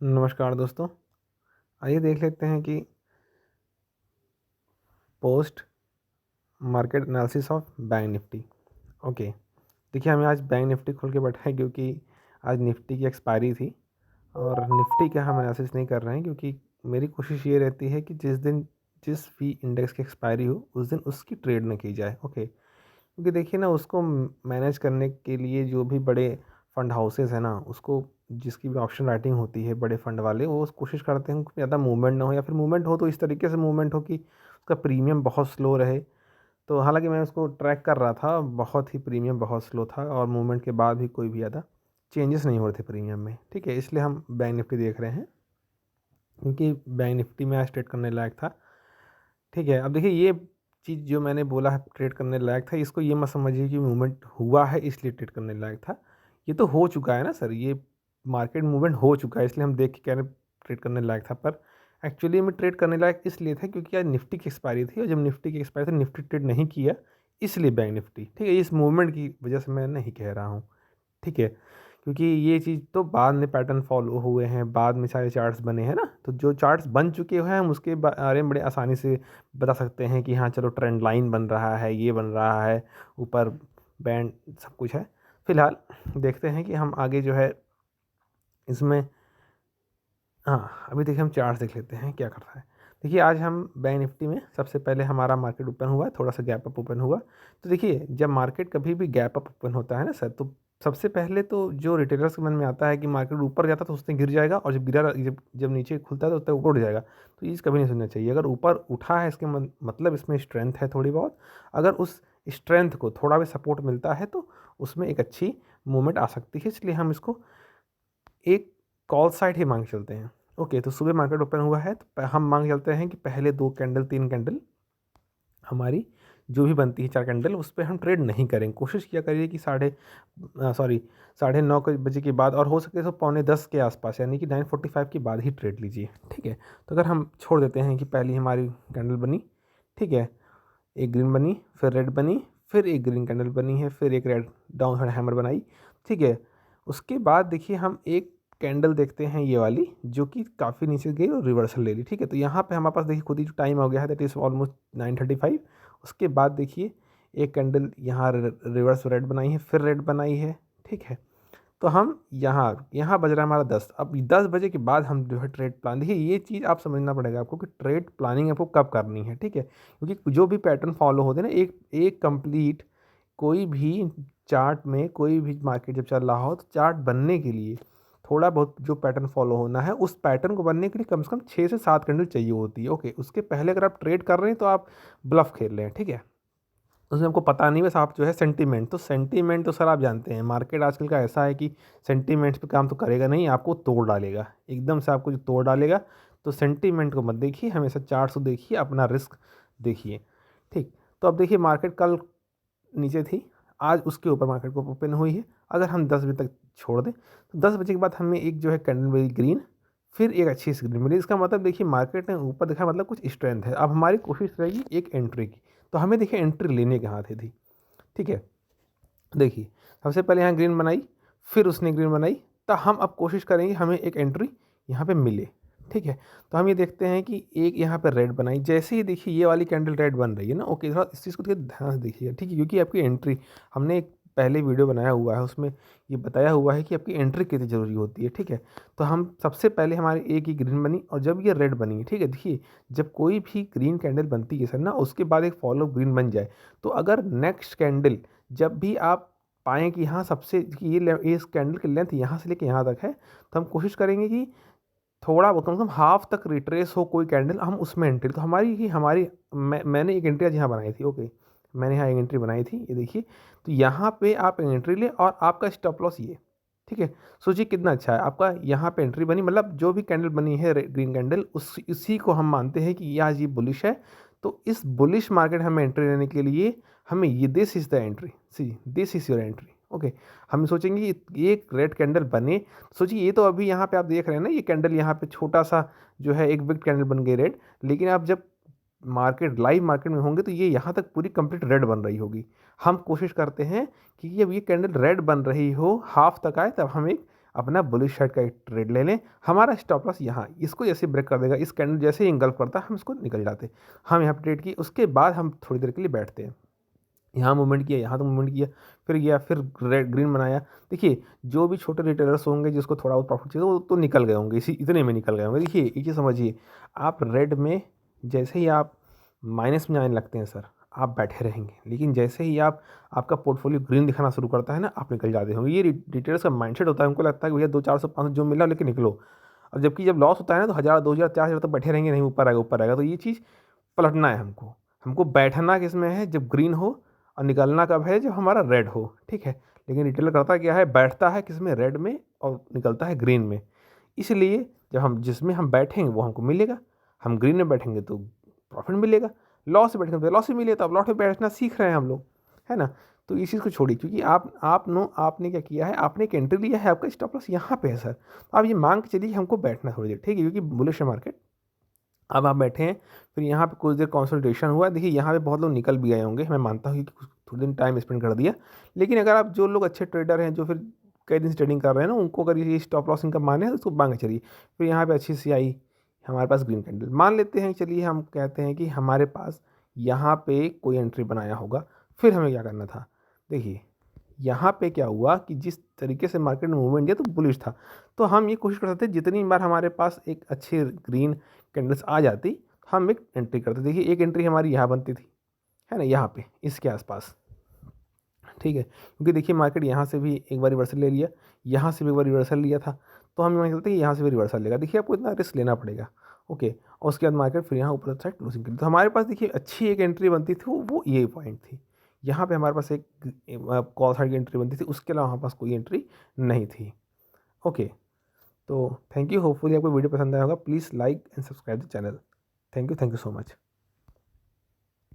नमस्कार दोस्तों। आइए देख लेते हैं कि post market analysis of bank Nifty. Okay, देखिए हमें आज बैंक निफ्टी खोल के बैठा है क्योंकि आज निफ्टी की एक्सपायरी थी और निफ्टी का हम एनालिसिस नहीं कर रहे हैं क्योंकि मेरी कोशिश ये रहती है कि जिस भी इंडेक्स की एक्सपायरी हो उस दिन उसकी ट्रेड न की जाए। ओके, क्योंकि देखिए ना, उसको मैनेज करने के लिए जो भी बड़े फंड हाउसेस हैं ना, उसको जिसकी भी ऑप्शन राइटिंग होती है, बड़े फंड वाले वो कोशिश करते हैं कि ज़्यादा मूवमेंट ना हो, या फिर मूवमेंट हो तो इस तरीके से मूवमेंट हो कि उसका प्रीमियम बहुत स्लो रहे। तो हालांकि मैं उसको ट्रैक कर रहा था, बहुत ही प्रीमियम बहुत स्लो था और मूवमेंट के बाद भी कोई भी ज़्यादा चेंजेस नहीं हो रहे थे प्रीमियम में। ठीक है, इसलिए हम बैंक निफ्टी देख रहे हैं क्योंकि बैंक निफ्टी में आज ट्रेड करने लायक था। ठीक है, अब देखिए ये चीज़ जो मैंने बोला है ट्रेड करने लायक था, इसको ये मत समझिए कि मूवमेंट हुआ है इसलिए ट्रेड करने लायक था। ये तो हो चुका है ना सर, ये मार्केट मूवमेंट हो चुका है, इसलिए हम देख के कह रहे ट्रेड करने लायक था। पर एक्चुअली में ट्रेड करने लायक इसलिए था क्योंकि आज निफ्टी की एक्सपायरी थी और जब निफ्टी की एक्सपायरी थी निफ्टी ट्रेड नहीं किया, इसलिए बैंक निफ्टी। ठीक है, इस मूवमेंट की वजह से मैं नहीं कह रहा हूँ। ठीक है, क्योंकि ये चीज़ तो बाद में पैटर्न फॉलो हुए हैं, बाद में सारे चार्ट्स बने हैं ना, तो जो चार्ट्स बन चुके हैं हम उसके बारे में बड़े आसानी से बता सकते हैं कि हाँ चलो ट्रेंड लाइन बन रहा है, ये बन रहा है, ऊपर बैंड सब कुछ है। फिलहाल देखते हैं कि हम आगे जो है इसमें, हाँ अभी देखिए हम चार्ट्स देख लेते हैं क्या कर रहा है। देखिए आज हम बैंक निफ्टी में सबसे पहले हमारा मार्केट ओपन हुआ, थोड़ा सा गैप अप ओपन हुआ। तो देखिए जब मार्केट कभी भी गैप अप ओपन होता है ना सर, तो सबसे पहले तो जो रिटेलर्स के मन में आता है कि मार्केट ऊपर जाता तो उसने गिर जाएगा, और जब नीचे खुलता है तो उससे ऊपर उठ जाएगा। तो ये कभी नहीं सोचना चाहिए। अगर ऊपर उठा है इसके मतलब इसमें स्ट्रेंथ है थोड़ी बहुत। अगर उस स्ट्रेंथ को थोड़ा भी सपोर्ट मिलता है तो उसमें एक अच्छी मूवमेंट आ सकती है, इसलिए हम इसको एक कॉल साइड ही मांग चलते हैं। ओके, तो सुबह मार्केट ओपन हुआ है तो हम मांग चलते हैं कि पहले 2 कैंडल 3 कैंडल हमारी जो भी बनती है 4 कैंडल, उस पर हम ट्रेड नहीं करेंगे। कोशिश किया करिए कि 9:30 बजे के बाद, और हो सके तो 9:45 के आसपास, यानी कि 9:45 के बाद ही ट्रेड लीजिए। ठीक है, तो अगर हम छोड़ देते हैं कि पहली हमारी कैंडल बनी, ठीक है, एक ग्रीन बनी, फिर रेड बनी, फिर एक ग्रीन कैंडल बनी है, फिर एक रेड डाउन साइड हैमर बनाई। ठीक है, उसके बाद देखिए हम एक कैंडल देखते हैं ये वाली, जो कि काफ़ी नीचे गई और रिवर्सल ले ली। ठीक है, तो यहाँ पे हमारे पास देखिए खुद ही जो टाइम हो गया है, दैट इज़ ऑलमोस्ट 9:35। उसके बाद देखिए एक कैंडल यहाँ रिवर्स रेड बनाई है, फिर रेड बनाई है। ठीक है, तो हम यहाँ यहाँ बज रहा है हमारा 10। अब 10 बजे के बाद हम जो है ट्रेड प्लान, देखिए ये चीज़ आप समझना पड़ेगा आपको कि ट्रेड प्लानिंग आपको कब करनी है। ठीक है, क्योंकि जो भी पैटर्न फॉलो होते हैं ना, एक एक कंप्लीट कोई भी चार्ट में, कोई भी मार्केट जब चल रहा हो तो चार्ट बनने के लिए थोड़ा बहुत जो पैटर्न फॉलो होना है, उस पैटर्न को बनने के लिए कम से कम 6 से 7 कैंडल चाहिए होती है। ओके, उसके पहले अगर आप ट्रेड कर रहे हैं तो आप ब्लफ खेल रहे हैं। ठीक है, उसमें हमको पता नहीं, बस आप जो है सेंटीमेंट, तो सेंटीमेंट तो सर आप जानते हैं मार्केट आजकल का ऐसा है कि सेंटीमेंट्स पे काम तो करेगा नहीं, आपको तोड़ डालेगा एकदम से, आपको जो तोड़ डालेगा। तो सेंटीमेंट को मत देखिए, हमेशा चार्ट्स को देखिए, अपना रिस्क देखिए। ठीक, तो अब देखिए मार्केट कल नीचे थी, आज उसके ऊपर मार्केट को ओपन हुई है। अगर हम 10 बजे तक छोड़ दें तो 10 बजे के बाद हमें एक जो है कैंडल मिली ग्रीन, फिर एक अच्छी सी ग्रीन मिली। इसका मतलब देखिए मार्केट ने ऊपर दिखा, मतलब कुछ स्ट्रेंथ है। अब हमारी कोशिश रहेगी एक एंट्री की, तो हमें देखिए एंट्री लेने के हाथ थी। ठीक है, देखिए सबसे पहले यहाँ ग्रीन बनाई, फिर उसने ग्रीन बनाई, तो हम अब कोशिश करेंगे हमें एक एंट्री यहाँ पे मिले। ठीक है, तो हम ये देखते हैं कि एक यहाँ पे रेड बनाई, जैसे ही देखिए ये वाली कैंडल रेड बन रही है ना, ओके, थोड़ा इस चीज़ को थोड़ा ध्यान से देखिएगा। ठीक है, क्योंकि आपकी एंट्री, हमने एक पहले वीडियो बनाया हुआ है, उसमें ये बताया हुआ है कि आपकी एंट्री कितनी ज़रूरी होती है। ठीक है, तो हम सबसे पहले हमारी एक ही ग्रीन बनी और जब ये रेड बनी है, ठीक है, देखिए जब कोई भी ग्रीन कैंडल बनती है सर ना, उसके बाद एक फॉलो ग्रीन बन जाए, तो अगर नेक्स्ट कैंडल जब भी आप पाएँ कि हाँ सबसे कि ये इस कैंडल की लेंथ यहाँ से लेके यहाँ तक है, तो हम कोशिश करेंगे कि थोड़ा बहुत कम से कम हाफ तक रिट्रेस हो कोई कैंडल, हम उसमें एंट्री, तो मैंने एक एंट्री आज यहाँ बनाई थी। ओके, मैंने यहाँ एक एंट्री बनाई थी, ये देखिए। तो यहाँ पे आप एंट्री लें और आपका स्टॉप लॉस ये। ठीक है, सोचिए कितना अच्छा है आपका, यहाँ पे एंट्री बनी, मतलब जो भी कैंडल बनी है ग्रीन कैंडल, उसी को हम मानते हैं कि यह ये बुलिश है। तो इस बुलिश मार्केट हमें एंट्री लेने के लिए हमें ये, this is the entry, see this is your entry. Okay, हम सोचेंगे कि एक रेड कैंडल बने, सोचिए ये तो अभी यहाँ पे आप देख रहे हैं ना, ये कैंडल यहाँ पे छोटा सा जो है एक बिग कैंडल बन गई रेड, लेकिन आप जब लाइव मार्केट में होंगे तो ये यहाँ तक पूरी कंप्लीट रेड बन रही होगी। हम कोशिश करते हैं कि जब ये कैंडल रेड बन रही हो, हाफ तक आए, तब हम एक अपना बुलिश साइड का एक ट्रेड ले लें। हमारा स्टॉप लॉस यहाँ इसको जैसे ब्रेक कर देगा, इस कैंडल जैसे ही इंगल्फ करता है हम इसको निकल जाते, हम यहाँ पर ट्रेड की, उसके बाद हम थोड़ी देर के लिए बैठते हैं। यहाँ मूवमेंट किया, यहाँ तो मूवमेंट किया, फिर गया, फिर रेड ग्रीन बनाया। देखिए जो भी छोटे रिटेलर्स होंगे जिसको थोड़ा बहुत प्रॉफिट चाहिए वो तो निकल गए होंगे, इसी इतने में निकल गए होंगे। देखिए ये चीज़ समझिए, आप रेड में जैसे ही आप माइनस में आने लगते हैं सर, आप बैठे रहेंगे, लेकिन जैसे ही आपका पोर्टफोलियो ग्रीन दिखाना शुरू करता है ना, आप निकल जाते होंगे। ये रिटेलर्स का माइंडसेट होता है, उनको लगता है कि भैया 200-400-500 जो मिला लेके निकलो। और जबकि जब लॉस होता है ना तो 1000-2000-4000 तक बैठे रहेंगे, नहीं ऊपर आएगा ऊपर आएगा। तो ये चीज़ पलटना है हमको, हमको बैठना किस में है, जब ग्रीन हो, और निकलना कब है, जब हमारा रेड हो, ठीक है। लेकिन रिटेलर करता क्या है, बैठता है किस में, रेड में, और निकलता है ग्रीन में। इसलिए जब हम जिसमें हम बैठेंगे वो हमको मिलेगा, हम ग्रीन में बैठेंगे तो प्रॉफिट मिलेगा, लॉस में बैठेंगे तो लॉस ही मिलेगा। तो अब लॉस में बैठना सीख रहे हैं हम लोग, है ना। तो इस चीज़ को छोड़िए, क्योंकि आपने क्या किया है, आपने एक एंट्री लिया है, आपका स्टॉप लॉस यहाँ पे है सर। तो आप ये मांग के चलिए हमको बैठना थोड़ी देर, ठीक है, क्योंकि बुलिश है मार्केट। अब आप बैठे हैं, फिर यहाँ पे कुछ देर कंसल्टेशन हुआ। देखिए यहाँ पे बहुत लोग निकल भी गए होंगे, मैं मानता हूँ कि थोड़े दिन टाइम स्पेंड कर दिया। लेकिन अगर आप जो लोग अच्छे ट्रेडर हैं, जो फिर कई दिन से ट्रेडिंग कर रहे हैं ना, उनको अगर ये स्टॉप लॉस इनका माने तो उसको मांग के चलिए। फिर यहाँ पे अच्छी सी आई हमारे पास ग्रीन कैंडल, मान लेते हैं, चलिए हम कहते हैं कि हमारे पास यहाँ पे कोई एंट्री बनाया होगा। फिर हमें क्या करना था, देखिए यहाँ पे क्या हुआ कि जिस तरीके से मार्केट में मूवमेंट दिया तो बुलिश था, तो हम ये कोशिश कर सकते जितनी बार हमारे पास एक अच्छी ग्रीन कैंडल्स आ जाती हम एक एंट्री करते। देखिए एक एंट्री हमारी यहाँ बनती थी, है ना, यहाँ पे इसके आसपास, ठीक है, क्योंकि देखिए मार्केट यहाँ से भी एक बार रिवर्सल ले लिया, यहाँ से भी एक बार रिवर्सल लिया था, तो हम मान चलते हैं कि यहाँ से भी रिवर्सल लेगा। देखिए आपको इतना रिस्क लेना पड़ेगा, ओके। और उसके बाद मार्केट फिर यहाँ ऊपर साइड क्लोजिंग करी, तो हमारे पास देखिए अच्छी एक एंट्री बनती थी, वो ये पॉइंट थी। यहाँ पे हमारे पास एक कॉल साइड की एंट्री बनती थी, उसके अलावा हमारे पास कोई एंट्री नहीं थी, ओके। तो थैंक यू, होपफुली आपको वीडियो पसंद आया होगा। Please like and subscribe the channel. Thank you so much.